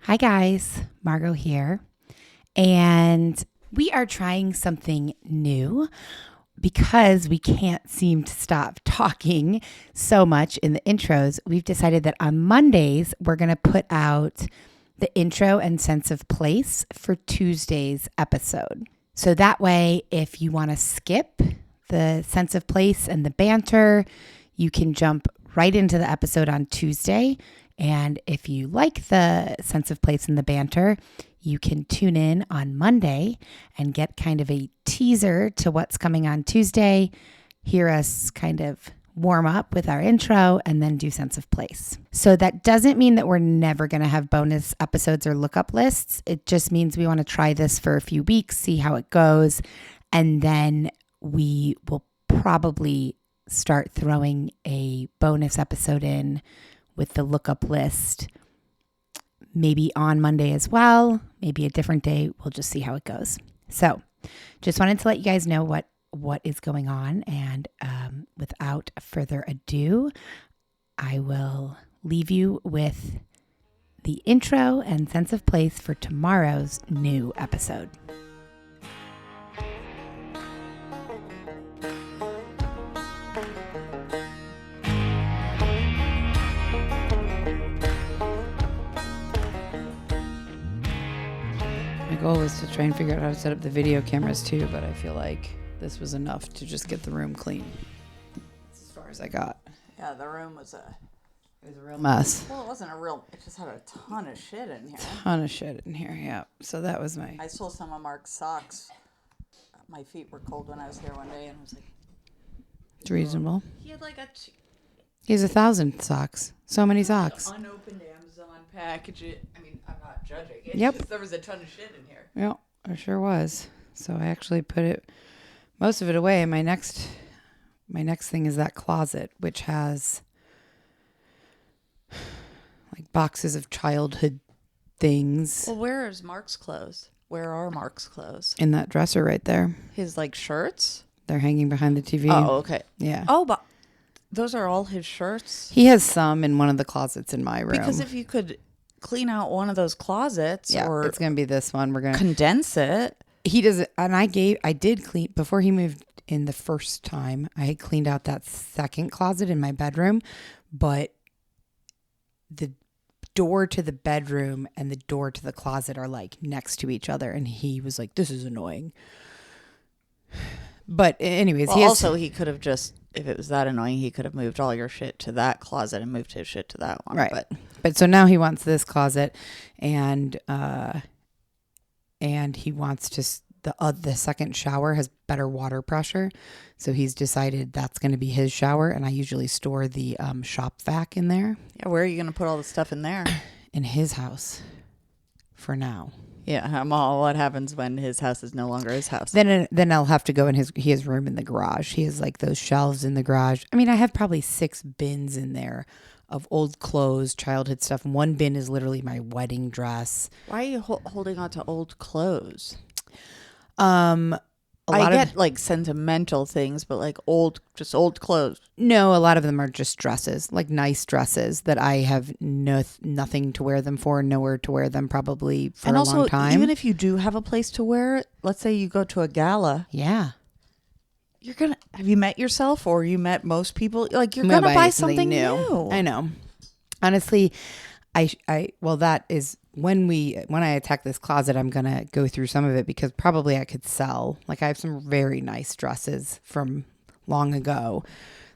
Hi guys, Margot here, and we are trying something new because we can't seem to stop talking so much in the intros. We've decided that on Mondays, we're going to put out the intro and sense of place for Tuesday's episode. So that way, if you want to skip the sense of place and the banter, you can jump right into the episode on Tuesday. And if you like the sense of place and the banter, you can tune in on Monday and get kind of a teaser to what's coming on Tuesday, hear us kind of warm up with our intro, and then do sense of place. So that doesn't mean that we're never going to have bonus episodes or lookup lists. It just means we want to try this for a few weeks, see how it goes, and then we will probably start throwing a bonus episode in with the lookup list, maybe on Monday as well, maybe a different day. We'll just see how it goes. So just wanted to let you guys know what is going on. And without further ado, I will leave you with the intro and sense of place for tomorrow's new episode. Goal was to try and figure out how to set up the video cameras too, but I feel like this was enough to just get the room clean. That's as far as I got. Yeah, the room was a real mess. Well, it wasn't a real. It just had a ton of shit in here. Yeah. So that was I stole some of Mark's socks. My feet were cold when I was here one day, and I was like, it's reasonable. he had like He has 1,000 socks. So many socks. Unopened Amazon package. I mean, I'm not judging. It's Yep. just, there was a ton of shit in here. Yeah, there sure was. So I actually put most of it away. My next thing is that closet, which has like boxes of childhood things. Well, where is Mark's clothes? Where are Mark's clothes? In that dresser right there. His like shirts? They're hanging behind the TV. Oh, okay. Yeah. Oh, but those are all his shirts? He has some in one of the closets in my room. Because if you could clean out one of those closets, or it's going to be this one. We're going to condense it. He does it, and I did clean before he moved in the first time. I had cleaned out that second closet in my bedroom, but the door to the bedroom and the door to the closet are like next to each other, and he was like, "This is annoying." But anyways, well, he could have just, if it was that annoying, he could have moved all your shit to that closet and moved his shit to that one. Right. But so now he wants this closet, and he wants to the second shower has better water pressure, so he's decided that's going to be his shower, and I usually store the shop vac in there. Yeah, where are you going to put all the stuff in there? In his house, for now. Yeah, what happens when his house is no longer his house? Then I'll have to go in he has room in the garage. He has like those shelves in the garage. I mean, I have probably 6 bins in there of old clothes, childhood stuff. One bin is literally my wedding dress. Why are you holding on to old clothes? I get like sentimental things, but like old clothes. No, a lot of them are just dresses, like nice dresses that I have nothing to wear them for, nowhere to wear them probably for a long time. Even if you do have a place to wear it, let's say you go to a gala. Yeah. Have you met yourself, or you met most people? Like, you're going to buy something new. I know. Honestly, that is when I attack this closet, I'm going to go through some of it because probably I could sell. Like, I have some very nice dresses from long ago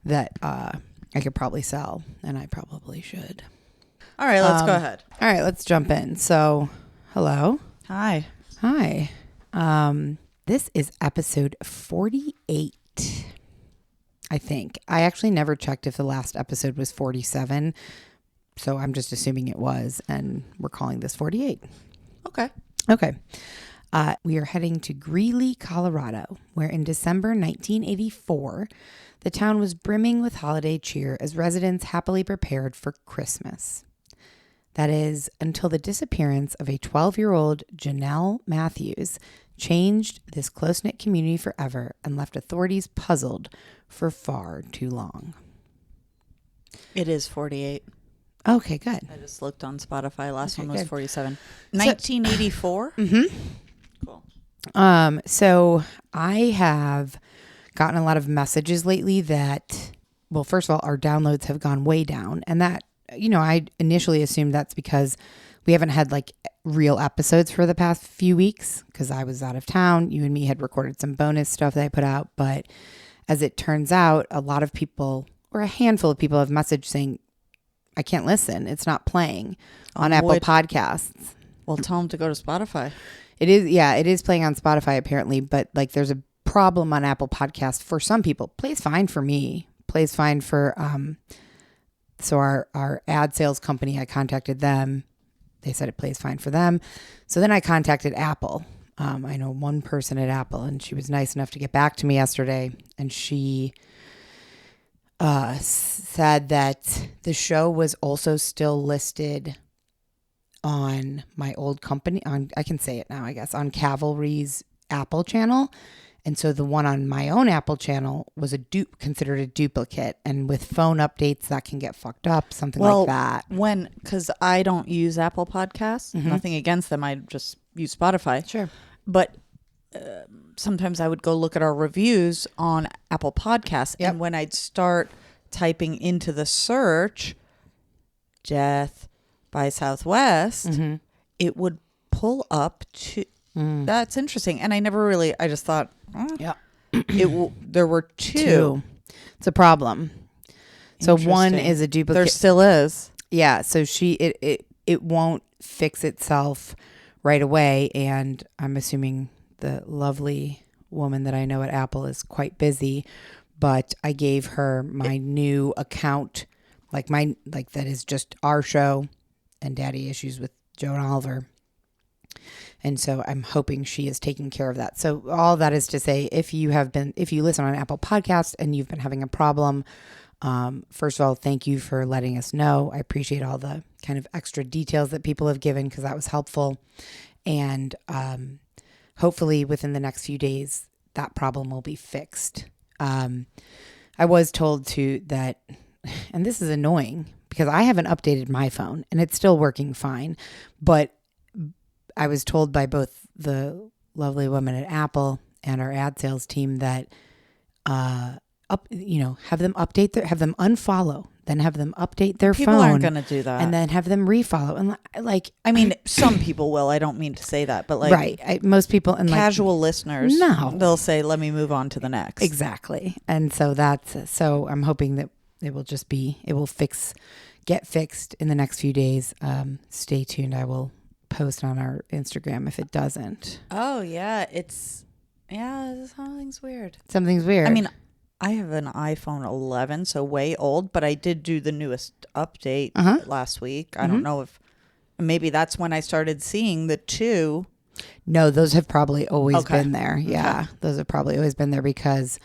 that I could probably sell, and I probably should. All right, let's go ahead. All right, let's jump in. So, hello. Hi. This is episode 48, I think. I actually never checked if the last episode was 47, so I'm just assuming it was, and we're calling this 48. Okay. We are heading to Greeley, Colorado, where in December 1984, the town was brimming with holiday cheer as residents happily prepared for Christmas. That is, until the disappearance of a 12-year-old Jonelle Matthews changed this close-knit community forever and left authorities puzzled for far too long. It is 48. Okay, good. I just looked on Spotify. Last one was good. 47. 1984? Cool. So I have gotten a lot of messages lately that, well, first of all, our downloads have gone way down. And that, I initially assumed that's because we haven't had like real episodes for the past few weeks because I was out of town. You and me had recorded some bonus stuff that I put out. But as it turns out, a lot of people, or a handful of people, have messaged saying, I can't listen. It's not playing on Apple Podcasts. Well, tell them to go to Spotify. It is playing on Spotify apparently, but like there's a problem on Apple Podcasts for some people. Plays fine for me. Plays fine for so our ad sales company, I contacted them. They said it plays fine for them. So then I contacted Apple. I know one person at Apple, and she was nice enough to get back to me yesterday, and she said that the show was also still listed on my old company, I can say it now, I guess, on Cavalry's Apple channel. And so the one on my own Apple channel was considered a duplicate. And with phone updates, that can get fucked up, something like that. Because I don't use Apple Podcasts, nothing against them. I just use Spotify. Sure. But sometimes I would go look at our reviews on Apple Podcasts. Yep. And when I'd start typing into the search, Death by Southwest, it would pull up to... That's interesting. And I never really... I just thought... Yeah. There were two. It's a problem. So one is a duplicate. There still is. Yeah. So it won't fix itself right away. And I'm assuming the lovely woman that I know at Apple is quite busy, but I gave her my new account, like that is just our show and Daddy Issues with Joe and Oliver. And so I'm hoping she is taking care of that. So all that is to say, if you listen on Apple Podcasts and you've been having a problem, first of all, thank you for letting us know. I appreciate all the kind of extra details that people have given because that was helpful. And hopefully within the next few days, that problem will be fixed. I was told that, and this is annoying because I haven't updated my phone and it's still working fine, but I was told by both the lovely woman at Apple and our ad sales team that, have them unfollow, then have them update their phone. People aren't going to do that. And then have them refollow. And I mean, some people will. I don't mean to say that, but right. Most people and casual listeners, no, they'll say, let me move on to the next. Exactly. And so so I'm hoping that it will get fixed in the next few days. Stay tuned. I will post on our Instagram if it doesn't. Oh yeah, something's weird. Something's weird. I mean, I have an iPhone 11, so way old, but I did do the newest update last week. I don't know if maybe that's when I started seeing the 2. No, those have probably always been there. Yeah, those have probably always been there because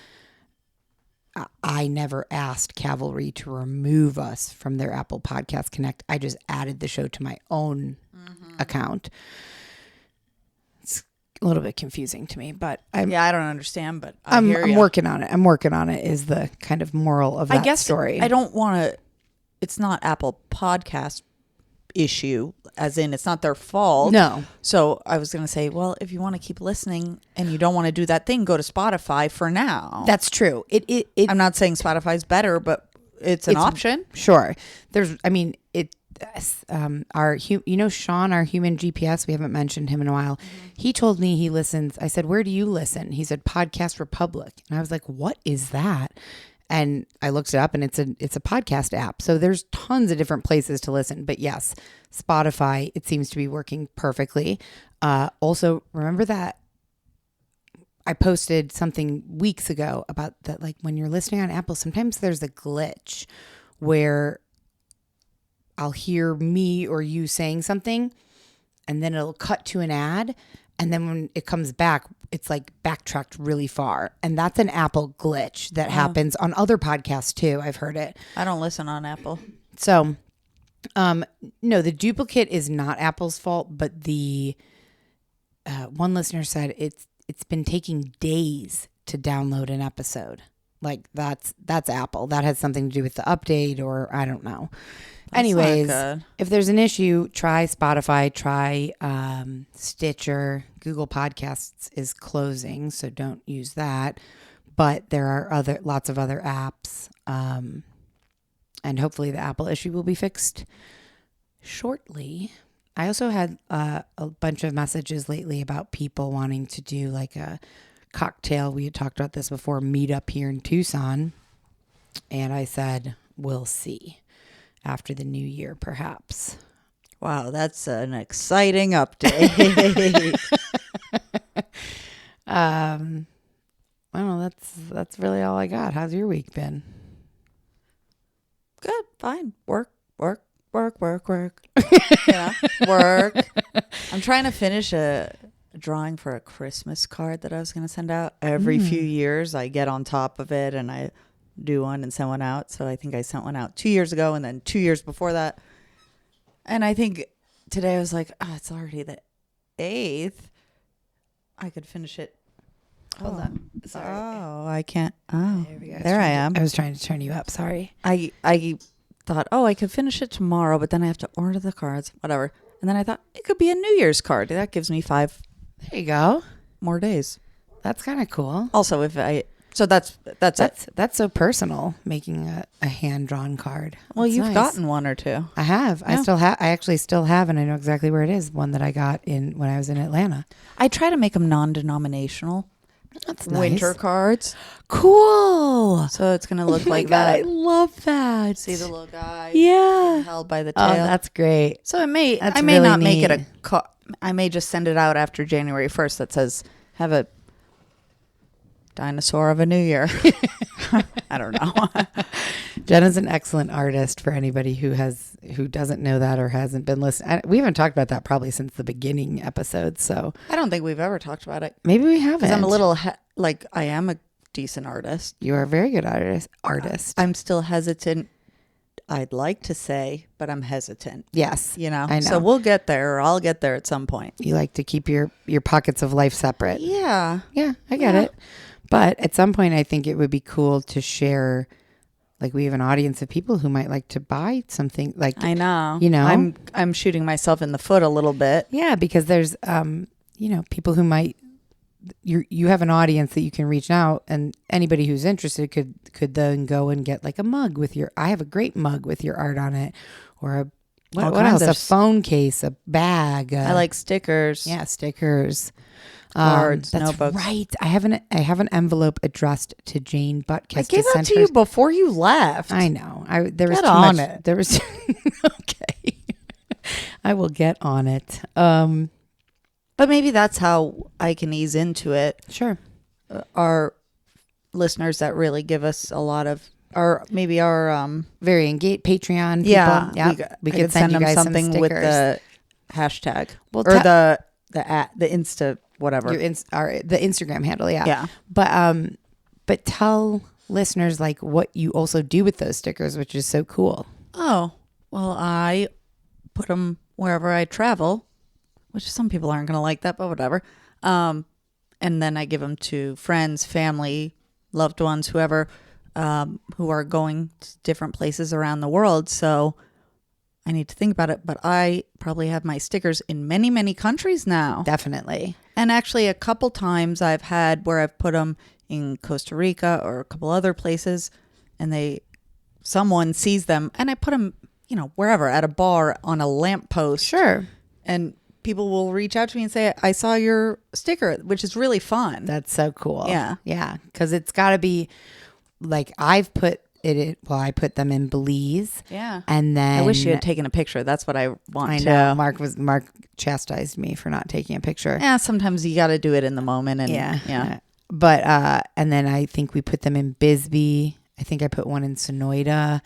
I never asked Cavalry to remove us from their Apple Podcast Connect. I just added the show to my own account. It's a little bit confusing to me, but I don't understand, but I'm working on it. I'm working on it is the kind of moral of that story. I don't want to, it's not Apple Podcast issue, as in it's not their fault. No. So I was going to say, well, if you want to keep listening and you don't want to do that thing, go to Spotify for now. That's true. I'm not saying Spotify's better, but it's an option. Sure. Sean, our human GPS, we haven't mentioned him in a while. He told me he listens. I said, where do you listen? He said, Podcast Republic. And I was like, what is that? And I looked it up and it's a podcast app. So there's tons of different places to listen. But yes, Spotify, it seems to be working perfectly. Also, remember that I posted something weeks ago about that, like when you're listening on Apple, sometimes there's a glitch where I'll hear me or you saying something and then it'll cut to an ad. And then when it comes back, it's like backtracked really far. And that's an Apple glitch that happens on other podcasts too. I've heard it. I don't listen on Apple. So, no, the duplicate is not Apple's fault, but the one listener said it's been taking days to download an episode. like that's Apple. That has something to do with the update, or I don't know. That's Anyways, not good. if there's an issue, try Spotify, try Stitcher. Google Podcasts is closing, so don't use that. But there are lots of other apps, and hopefully the Apple issue will be fixed shortly. I also had a bunch of messages lately about people wanting to do like a cocktail. We had talked about this before, meet up here in Tucson. And I said, we'll see after the new year, perhaps. Wow, that's an exciting update. Well, that's really all I got. How's your week been? Good, fine. Work. Yeah, work. I'm trying to finish a drawing for a Christmas card that I was going to send out. Every few years, I get on top of it and I do one and send one out. So I think I sent one out 2 years ago and then 2 years before that. And I think today I was like, oh, it's already the 8th. I could finish it. Hold on. Sorry. Oh, I can't. Oh, There we go. there I am. I was trying to turn you up. Sorry. I thought, oh, I could finish it tomorrow, but then I have to order the cards, whatever. And then I thought it could be a New Year's card. That gives me 5 There you go. more days. That's kind of cool. Also, so that's it. That's so personal, making a hand-drawn card. Well, That's you've nice. gotten one or two. I have. Yeah. I actually still have, and I know exactly where it is. One that I got when I was in Atlanta. I try to make them non-denominational. That's nice. Winter cards. Cool. So it's going to look Oh my like God, I that. love that. See the little guy Yeah. held by the tail. Oh, that's great. So I may That's really really not make it neat. I may just send it out after January 1st that says have a dinosaur of a new year. I don't know. Jenna's an excellent artist for anybody who doesn't know that or hasn't been listening. We haven't talked about that probably since the beginning episode, so I don't think we've ever talked about it. maybe we haven't. Because I'm a little I am a decent artist. You are a very good artist. I'm still hesitant. I'd like to say, but I'm hesitant. Yes, You know? I know. So we'll get there, or I'll get there at some point. You like to keep your pockets of life separate. Yeah. Yeah, I get Yeah. it. But at some point, I think it would be cool to share. Like, we have an audience of people who might like to buy something. Like, I know. You know? I'm shooting myself in the foot a little bit. yeah, because there's people who might. You have an audience that you can reach out, and anybody who's interested could then go and get like a mug with your. I have a great mug with your art on it, or a what kinds else? of A phone case, a bag. I like stickers. Yeah, stickers, Cards, that's notebooks. right. I have an envelope addressed to Jane Butkus. I gave that to you before you left. I know. There was Get too on much. it. There was okay. I will get on it. But maybe that's how I can ease into it. Sure. Our listeners that really give us a lot of, or maybe our Very engaged Patreon people. yeah, Yeah. we could could send you them guys something some with stickers. the hashtag Well, or the Insta whatever. the Instagram handle, yeah. Yeah. But tell listeners like what you also do with those stickers, which is so cool. Oh, well, I put them wherever I travel, which some people aren't going to like that, but whatever. And then I give them to friends, family, loved ones, whoever, who are going to different places around the world. So I need to think about it, but I probably have my stickers in many, many countries now. Definitely. And actually a couple times I've had where I've put them in Costa Rica or a couple other places, and someone sees them, and I put them, wherever, at a bar, on a lamppost. Sure. And people will reach out to me and say, I saw your sticker, which is really fun. That's so cool. Yeah. Yeah. Because it's got to be like I've put it in, I put them in Belize. Yeah. And then I wish you had taken a picture. That's what I want I to. know. Mark chastised me for not taking a picture. Yeah, sometimes you got to do it in the moment. And yeah. But and then I think we put them in Bisbee. I think I put one in Sonoyta.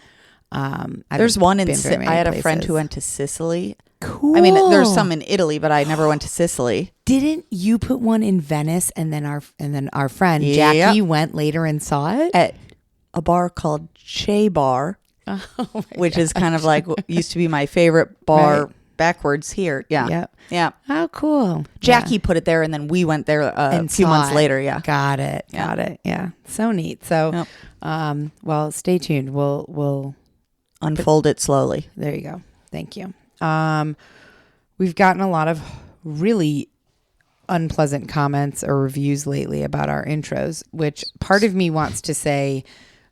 There's one in. I had a friend who went to Sicily. Cool. I mean, there's some in Italy, but I never went to Sicily. Didn't you put one in Venice, and then our friend Yep. Jackie went later and saw it At a bar called Che Bar, Oh my which is kind of like used to be my favorite bar Right. backwards here. Yeah. Yep. Yeah. Oh, cool. Jackie put it there, and then we went there a few months later. Yeah. Got it. Yeah. So neat. So, well, stay tuned. We'll unfold it slowly. There you go. Thank you. We've gotten a lot of really unpleasant comments or reviews lately about our intros, which part of me wants to say,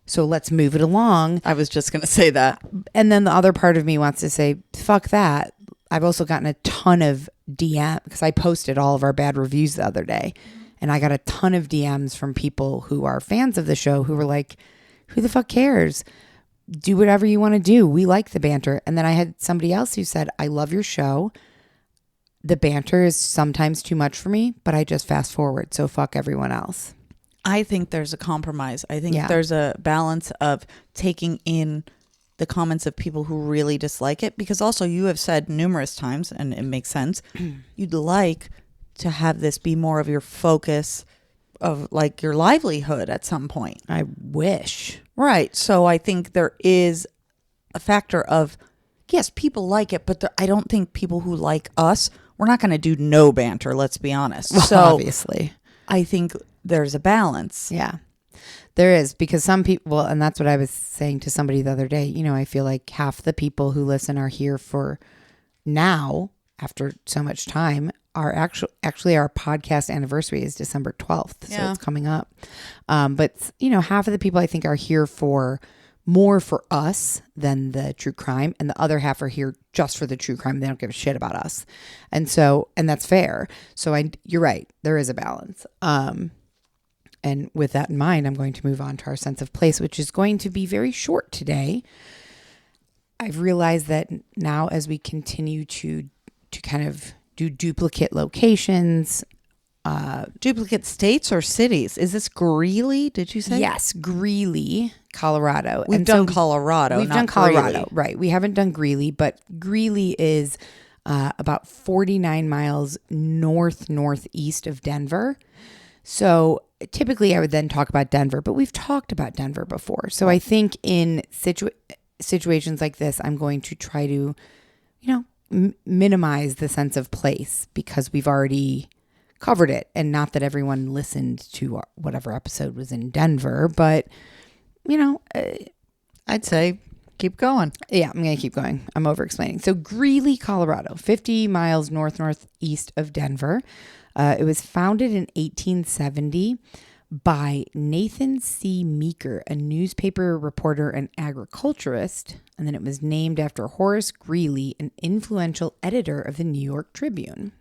so let's move it along. I was just going to say that. And then the other part of me wants to say, fuck that. I've also gotten a ton of DM because I posted all of our bad reviews the other day, and I got a ton of DMs from people who are fans of the show who were like, who the fuck cares? Do whatever you want to do. We like the banter. And then I had somebody else who said, I love your show. The banter is sometimes too much for me, but I just fast forward. So fuck everyone else. I think there's a compromise. I think there's a balance of taking in the comments of people who really dislike it, because also you have said numerous times, and it makes sense, you'd like to have this be more of your focus of like your livelihood at some point. I wish. Right. So I think there is a factor of, yes, people like it, but I don't think people who like us, we're not going to do no banter, let's be honest. Well, so obviously. I think there's a balance. Yeah, there is, because some people, well, and that's what I was saying to somebody the other day, you know, I feel like half the people who listen are here for now, after so much time, are actually our podcast anniversary is December 12th. So it's coming up. But, you know, half of the people I think are here for more for us than the true crime, and the other half are here just for the true crime. They don't give a shit about us. And that's fair. So you're right. There is a balance. And with that in mind, I'm going to move on to our sense of place, which is going to be very short today. I've realized that now, as we continue to kind of do duplicate locations, duplicate states or cities. Is this Greeley? Did you say? Yes, Greeley, Colorado. We've done Colorado. We've done Colorado, right? We haven't done Greeley, but Greeley is about 49 miles northeast of Denver. So typically, I would then talk about Denver, but we've talked about Denver before. So I think in situations like this, I'm going to try to, you know, minimize the sense of place, because we've already covered it. And not that everyone listened to whatever episode was in Denver, but, you know, I'd say keep going. Yeah, I'm going to keep going. I'm over explaining. So Greeley, Colorado, 50 miles northeast of Denver. It was founded in 1870 by Nathan C. Meeker, a newspaper reporter and agriculturist. And then it was named after Horace Greeley, an influential editor of the New York Tribune,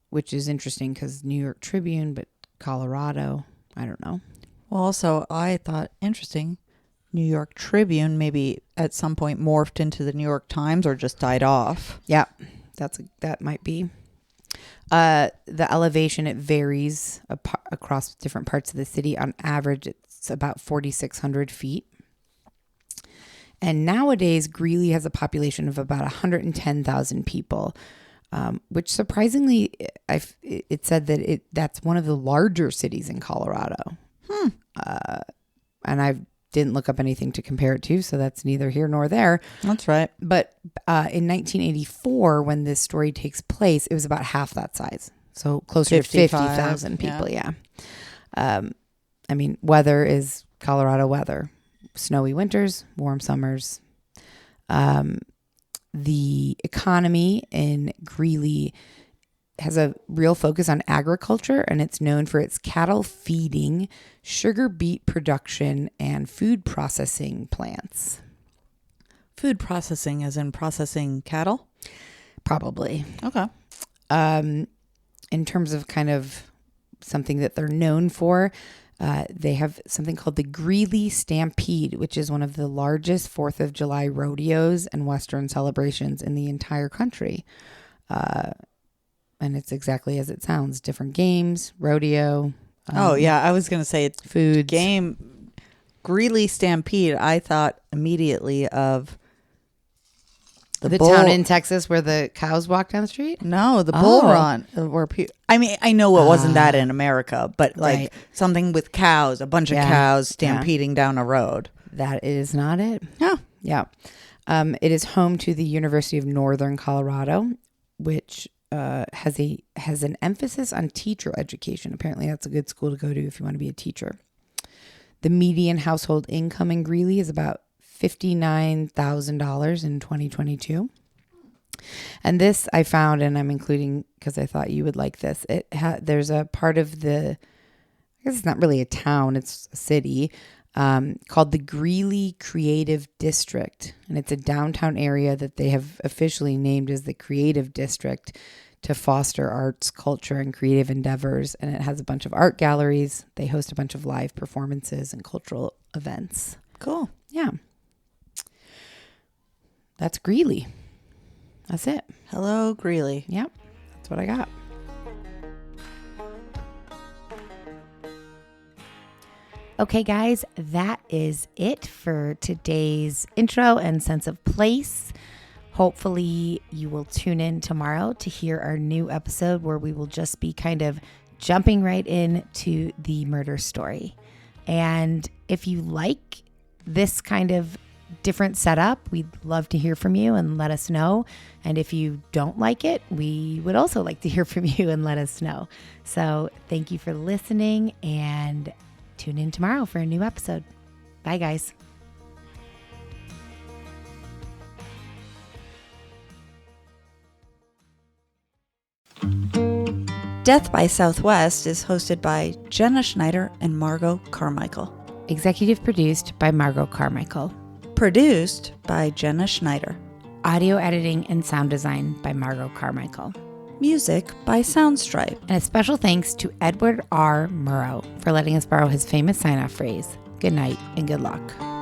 which is interesting because New York Tribune, but Colorado, I don't know. Well, also, I thought, interesting, New York Tribune maybe at some point morphed into the New York Times or just died off. Yeah, that might be. The elevation, it varies across different parts of the city. On average, it's about 4,600 feet. And nowadays, Greeley has a population of about 110,000 people, which surprisingly, it said that that's one of the larger cities in Colorado. And I didn't look up anything to compare it to, so that's neither here nor there. That's right. But in 1984, when this story takes place, it was about half that size. So closer to 50,000 people, yeah. I mean, weather is Colorado weather. Snowy winters, warm summers. The economy in Greeley has a real focus on agriculture, and it's known for its cattle feeding, sugar beet production, and food processing plants. Food processing as in processing cattle? Probably. Okay. In terms of kind of something that they're known for, they have something called the Greeley Stampede, which is one of the largest 4th of July rodeos and Western celebrations in the entire country. And it's exactly as it sounds. Different games, rodeo. I was going to say it's food. Game. Greeley Stampede, I thought immediately of the town in Texas where the cows walk down the street? No, the bull run. I mean, I know it wasn't that in America, but like something with cows, a bunch of cows stampeding down a road. That is not it. Yeah. Yeah. It is home to the University of Northern Colorado, which has an emphasis on teacher education. Apparently, that's a good school to go to if you want to be a teacher. The median household income in Greeley is about $59,000 in 2022. And this I found, and I'm including because I thought you would like this. There's a part of I guess it's not really a town, it's a city, called the Greeley Creative District. And it's a downtown area that they have officially named as the Creative District to foster arts, culture, and creative endeavors. And it has a bunch of art galleries. They host a bunch of live performances and cultural events. Cool. Yeah. That's Greeley. That's it. Hello, Greeley. Yep. That's what I got. Okay, guys, that is it for today's intro and sense of place. Hopefully you will tune in tomorrow to hear our new episode where we will just be kind of jumping right into the murder story. And if you like this kind of different setup, we'd love to hear from you and let us know. And if you don't like it, we would also like to hear from you and let us know. So thank you for listening, and tune in tomorrow for a new episode. Bye, guys. Death by Southwest is hosted by Jenna Schneider and Margot Carmichael. Executive produced by Margot Carmichael. Produced by Jenna Schneider. Audio editing and sound design by Margot Carmichael. Music by Soundstripe. And a special thanks to Edward R. Murrow for letting us borrow his famous sign-off phrase, "Good night and good luck."